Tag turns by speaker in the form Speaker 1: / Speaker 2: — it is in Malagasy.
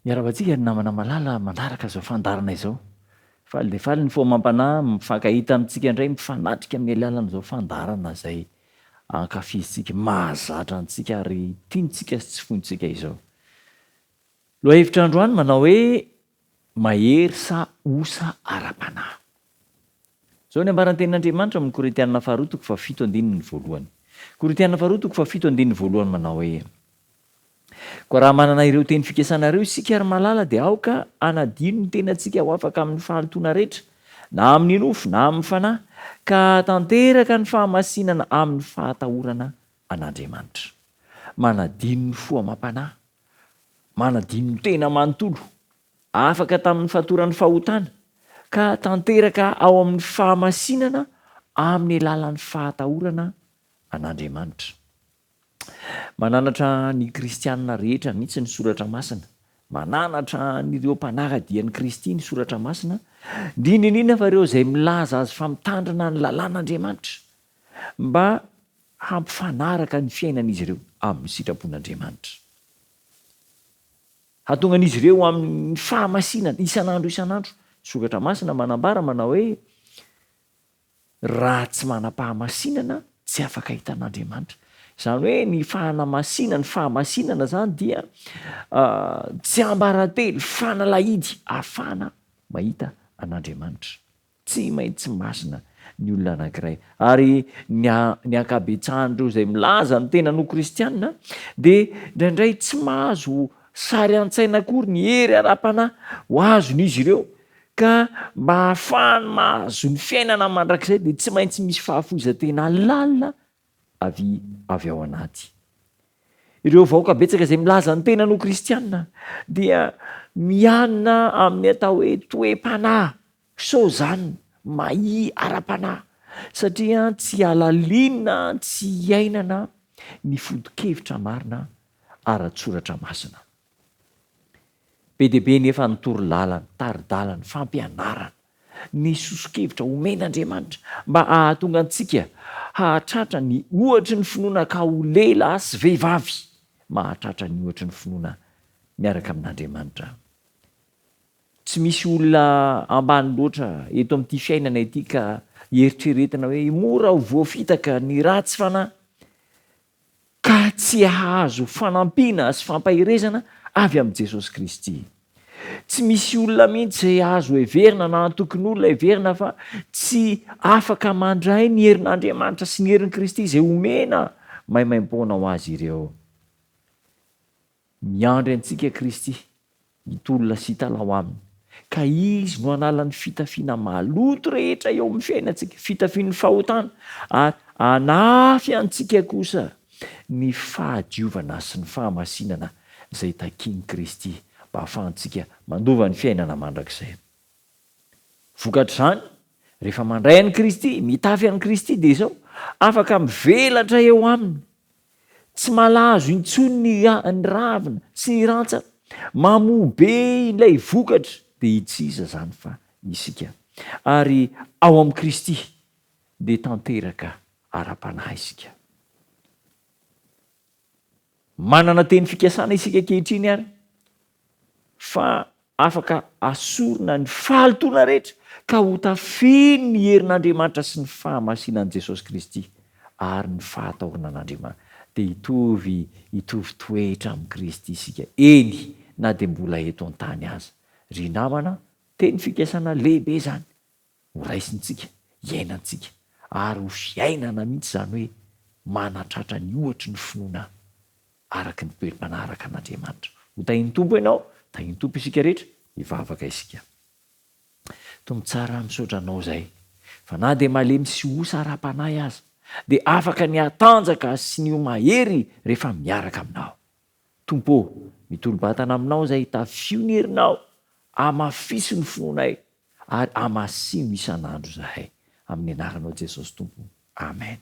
Speaker 1: Iaravantsika ny namana malala manaraka zao fandarana izao. Faly de faly ny fomam-panahy mifankahita amintsika indray mifanatrika amin'ny alalan'izao fandarana zay ankafizitsika, mahazatra antsika ary tiantsika sy tsy fontsika izao. Lohahevitra androany manao hoe mahery sa osa ara-panahy. Zao ny ambaran'ny tenin'Andriamanitra amin'ny Korinthiana faharoa toko fahafito andininy voalohany. Korinthiana faharoa toko fahafito andininy voalohany manao hoe koa raha manana ireo teny fikasana ireo isika ary malala dia aoka anadino ny tenantsika ho afaka amin'ny fahalotoana rehetra, na amin'ny nofo na amin'ny fanahy, ka tanteraka ny fahamasinana amin'ny fahatahorana an'Andriamanitra. Manadino ny foamam-panahy, manadino ny tena manontolo, afaka tamin'ny fahatoran'ny fahotana, ka tanteraka ao amin'ny fahamasinana amin'ny alalan'ny fahatahorana an'Andriamanitra. Mananatra ny kristianina rehetra mihitsy ny soratra masina, mananatra n'ireo mpanaradian'ny Kristy ny soratra masina, indrindra fa ireo izay milaza azy fa mitandrina ny lalàn'Andriamanitra mba hampifanaraka ny fiainan'izy ireo amin'ny sitrapon'Andriamanitra. Hatonga an'izy ireo amin'ny fahamasinana isan'andro. Soratra masina manambara manao hoe raha tsy manam-pahamasinana tsy afaka hitan'Andriamanitra. Izany hoe ny fahamasinana zany dia tsy ambarately fanalahidy ahafahana mahita an'Andriamanitra. Tsy maintsy masina ny olona anankiray. Ary ny ankabetsahan'ireo izay milaza ny tena no kristianina dia indraindray tsy mahazo sary an-tsaina akory ny hery ara-panahy ho azon'izy ireo, ka mba ahafahany mahazo ny fiainana mandrakizay dia tsy maintsy misy fahafoizan-tena lalina avy ao anaty. Ireo vahoaka betsaka izay milaza ny tena no kristianina dia mianina amin'ny atao hoe toe-panahy, sozany mahi ara-panahy, satria tsy alalinina, tsy iainana ny foto-kevitra marina ara-tsoratra masina. Be dia be nefa ny toro-lalana, tari-dalana, fampianarana, ny soso-kevitra omen'Andriamanitra mba ahatonga antsika hahatratra ny ohatry ny finoana ka ho lehilahy sy vehivavy mahatratra ny ohatry ny finoana miaraka amin'Andriamanitra. Tsy misy olona ambany loatra eto amin'ity fiainana ity ka eritreretina hoe mora ho voafitaka ny ratsy fanahy ka tsy hahazo fanampiana sy fampahirezana avy amin'i Jesosy Kristy. Tsy misy olona mihitsy izay azo heverina na tokony olona heverina fa tsy afaka mandray ny herin'Andriamanitra sy ny herin'i Kristy izay omena maimaim-poana ho azy ireo. Miandry antsika Kristy hitolona sy hitalao aminy, ka izy no analany fitafiana maloto rehetra eo amin'ny fiainantsika, fitafian'ny fahotana, ary anafy antsika kosa ny fahadiovana sy ny fahamasinana izay takian'i Kristy mba ahafahantsika mandova ny fiainana mandrakizay. Vokatr'izany, rehefa mandray an'i Kristy, mitafy an'i Kristy dia izao, afaka mivelatra eo aminy, tsy malazo intsony ny ravina sy ny rantsa, mamoha be ilay vokatra dia itsiza zany fa isika. Ary ao amin'i Kristy dia tanteraka ara-panahy isika. Manana teny fikasana isika ankehitriny ary, fa afaka asorona ny fahalotoana rehetra ka ho tafiny ny herin'Andriamanitra sy ny fahamasinan'i Jesosy Kristy ary ny fahatahorana an'Andriamanitra. Dia hitovy toetra amin'i Kristy isika, eny na dia mbola eto an-tany aza. Ry namana, teny fikasana lehibe zany ho raisintsika, iainantsika, ary ho fiainana mihitsy zany hoe manatratra ny ohatry ny finoana araky ny toerim-panaraka an'Andriamanitra. Ho tahin'ny Tompo ianao, tahin'ny Tompo isika rehetra, hivavaka isika. Tompo tsara misaotra anao zay, fa na dia malemy sy osa ara-panahy aza, dia afaka ny hatanjaka sy ny mahery rehefa miaraka aminao. Tompo, mitolo-batana aminao zay tafio ny herinao, amafiso ny finoanay ary amasino isan'andro zahay. Amin'ny anaranao Jesosy Tompo. Amen.